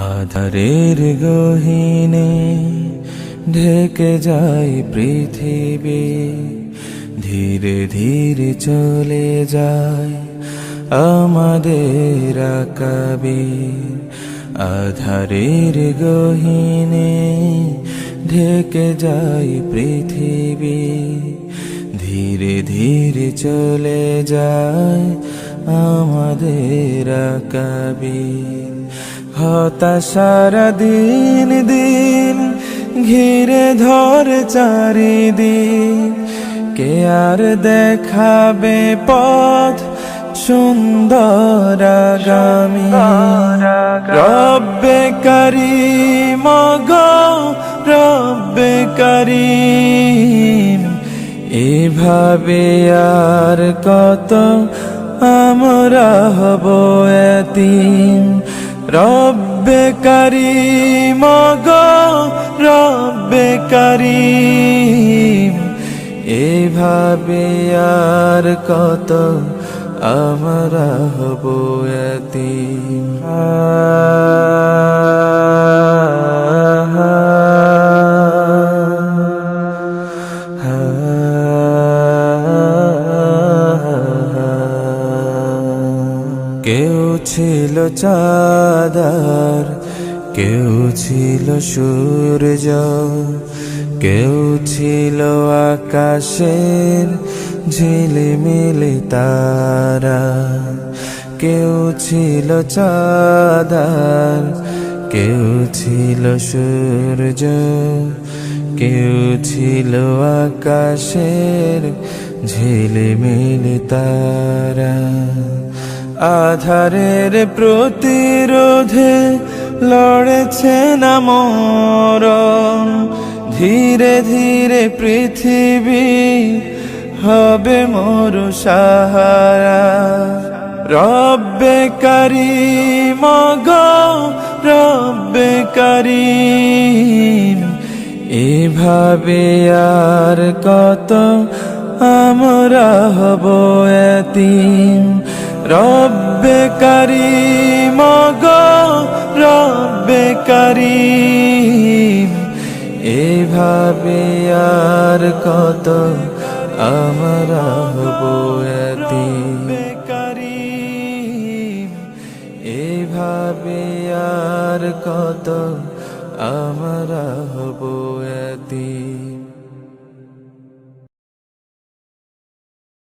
আধারের গহীনে ঢেকে যায় পৃথিবী, ধীরে ধীরে চলে যায় আমাদের আকাবির। আধারের গহীনে ঢেকে যায় পৃথিবী, ধীরে ধীরে চলে যায় আমাদের আকাবির। হতাশার দিন দিন ঘিরে ধরে চারিদিক, কে আর দেখাবে পথ সুন্দর আগামী। রব্বে কারীম গো রব্বে কারীম, এভাবে আর কত আমরা হব এতিম। রব্বে কারীম গো রব্বে কারীম, এভাবে আর কত আমরা হব এতিম। কেউ ছিল চাঁদার, কেউ ছিল সূর্য, কেউ ছিল আকাশের ঝিলিমিলি তারা। কেউ ছিল চাঁদার, কেউ ছিল সূর্য, কেউ ছিল আকাশের ঝিলিমিলি তারা। আধারের প্রতিরোধে লড়েছে না মরণ, ধীরে ধীরে পৃথিবী হবে মরু সাহারা। রব্বে কারীম গো রব্বে কারীম, এভাবে আর কত আমরা হব এতিম। রব্বে কারীম গো রব্বে কারীম, এভাবে আর কত আমরা হব এতিম। এভাবে আর কত আমরা হব